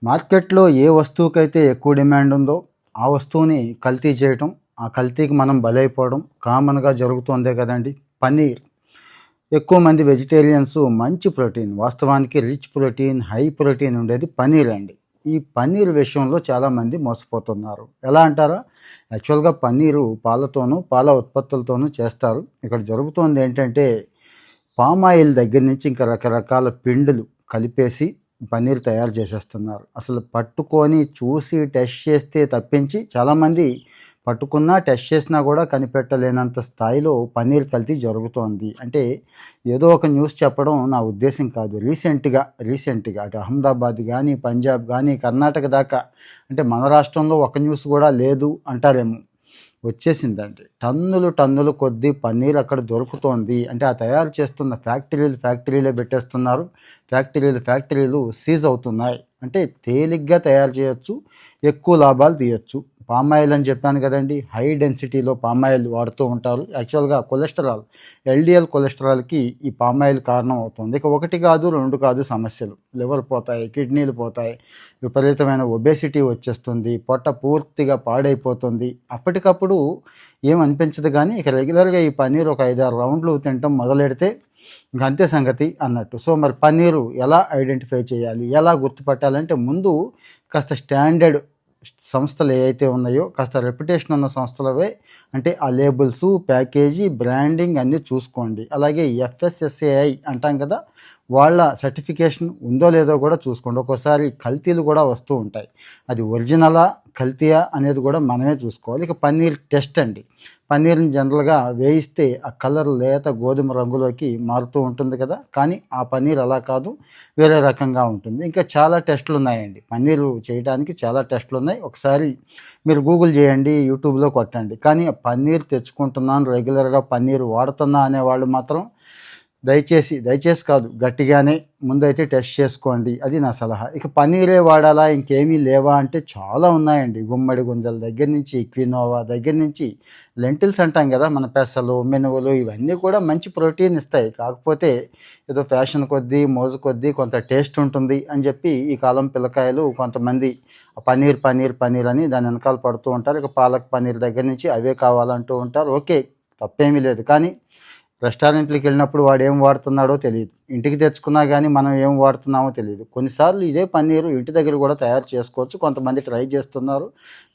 మార్కెట్లో ఏ వస్తువుకైతే ఎక్కువ డిమాండ్ ఉందో ఆ వస్తువుని కల్తీ చేయటం, ఆ కల్తీకి మనం బలైపోవడం కామన్‌గా జరుగుతోందే కదండీ! పన్నీర్. ఎక్కువ మంది వెజిటేరియన్స్ మంచి ప్రోటీన్, వాస్తవానికి రిచ్ ప్రోటీన్, హై ప్రోటీన్ ఉండేది పన్నీర్ అండి. ఈ పన్నీర్ విషయంలో చాలామంది మోసపోతున్నారు. ఎలా అంటారా? యాక్చువల్‌గా పన్నీరు పాలతోనూ, పాల ఉత్పత్తులతోనూ చేస్తారు. ఇక్కడ జరుగుతోంది ఏంటంటే పామ్ ఆయిల్ దగ్గర నుంచి ఇంకా రకరకాల పిండులు కలిపేసి పన్నీర్ తయారు చేసేస్తున్నారు. అసలు పట్టుకొని చూసి టెస్ట్ చేస్తే తప్పించి చాలామంది పట్టుకున్నా టెస్ట్ చేసినా కూడా కనిపెట్టలేనంత స్థాయిలో పన్నీర్ కల్తీ జరుగుతోంది. అంటే ఏదో ఒక న్యూస్ చెప్పడం నా ఉద్దేశం కాదు. రీసెంట్‌గా అటు అహ్మదాబాద్ గానీ, పంజాబ్ గానీ, కర్ణాటక దాకా అంటే మన రాష్ట్రంలో ఒక న్యూస్ కూడా లేదు అంటారేమో. వచ్చేసిందండి. టన్నులు కొద్దీ పన్నీర్ అక్కడ దొరుకుతోంది. అంటే ఆ తయారు చేస్తున్న ఫ్యాక్టరీలే పెట్టేస్తున్నారు. ఫ్యాక్టరీలు సీజ్ అవుతున్నాయి. అంటే తేలిగ్గా తయారు చేయొచ్చు, ఎక్కువ లాభాలు తీయొచ్చు. పామ్ ఆయిల్ అని చెప్పాను కదండి, హై డెన్సిటీలో పామ్ ఆయిల్ వాడుతూ ఉంటారు. యాక్చువల్గా ఎల్డిఎల్ కొలెస్ట్రాల్కి ఈ పామ్ ఆయిల్ కారణం అవుతుంది. ఇక ఒకటి కాదు, రెండు కాదు సమస్యలు. లివర్ పోతాయి, కిడ్నీలు పోతాయి, విపరీతమైన ఒబేసిటీ వచ్చేస్తుంది, పొట్ట పూర్తిగా పాడైపోతుంది. అప్పటికప్పుడు ఏమనిపించదు కానీ ఇక రెగ్యులర్గా ఈ పన్నీర్ ఒక 5-6 రౌండ్లు తినటం మొదలెడితే ఇంక అంతే సంగతి అన్నట్టు. సో మరి పన్నీరు ఎలా ఐడెంటిఫై చేయాలి, ఎలా గుర్తుపట్టాలంటే ముందు కాస్త స్టాండర్డ్ సంస్థలు ఏవైతే ఉన్నాయో, కాస్త రెప్యుటేషన్ ఉన్న సంస్థలవే అంటే ఆ లేబుల్స్, ప్యాకేజీ, బ్రాండింగ్ అన్నీ చూసుకోండి. అలాగే ఎఫ్ఎస్ఎస్ఏఐ అంటాం కదా, వాళ్ళ సర్టిఫికేషన్ ఉందో లేదో కూడా చూసుకోండి. ఒక్కోసారి కల్తీలు కూడా వస్తూ ఉంటాయి. అది ఒరిజినలా, కల్తీయా అనేది కూడా మనమే చూసుకోవాలి. ఇక పన్నీర్ టెస్ట్ అండి. పన్నీర్ని జనరల్గా వేయిస్తే ఆ కలర్ లేత గోధుమ రంగులోకి మారుతూ ఉంటుంది కదా, కానీ ఆ పన్నీర్ అలా కాదు, వేరే రకంగా ఉంటుంది. ఇంకా చాలా టెస్టులు ఉన్నాయండి. పన్నీరు చేయడానికి చాలా టెస్టులు ఉన్నాయి. ఒకసారి మీరు గూగుల్ చేయండి, యూట్యూబ్లో కొట్టండి. కానీ పన్నీర్ తెచ్చుకుంటున్నాను, రెగ్యులర్గా పన్నీర్ వాడుతున్నా అనేవాళ్ళు మాత్రం దయచేసి కాదు, గట్టిగానే ముందైతే టెస్ట్ చేసుకోండి. అది నా సలహా. ఇక పన్నీరే వాడాలా, ఇంకేమీ లేవా అంటే చాలా ఉన్నాయండి. గుమ్మడి గుంజల దగ్గర నుంచి, క్వినోవా దగ్గర నుంచి, లెంటిల్స్ అంటాం కదా, మన పెసలు, మినువులు, ఇవన్నీ కూడా మంచి ప్రోటీన్ ఇస్తాయి. కాకపోతే ఏదో ఫ్యాషన్ కొద్దీ, మోజు కొద్దీ కొంత టేస్ట్ ఉంటుంది అని చెప్పి ఈ కాలం పిల్లకాయలు కొంతమంది పన్నీర్ అని దాని వెనకాల పడుతూ ఉంటారు. ఇక పాలక్ పన్నీర్ దగ్గర నుంచి అవే కావాలంటూ ఉంటారు. ఓకే, తప్పేమీ లేదు. కానీ రెస్టారెంట్లకు వెళ్ళినప్పుడు వాడు ఏం వాడుతున్నాడో తెలియదు, ఇంటికి తెచ్చుకున్నా కానీ మనం ఏం వాడుతున్నామో తెలియదు. కొన్నిసార్లు ఇదే పన్నీరు ఇంటి దగ్గర కూడా తయారు చేసుకోవచ్చు. కొంతమంది ట్రై చేస్తున్నారు.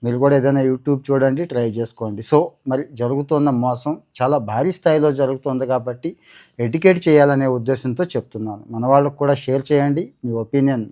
మీరు కూడా ఏదైనా యూట్యూబ్ చూడండి, ట్రై చేసుకోండి. సో మరి జరుగుతున్న మోసం చాలా భారీ స్థాయిలో జరుగుతుంది కాబట్టి ఎడ్యుకేట్ చేయాలనే ఉద్దేశంతో చెప్తున్నాను. మన వాళ్ళకు కూడా షేర్ చేయండి మీ ఒపీనియన్.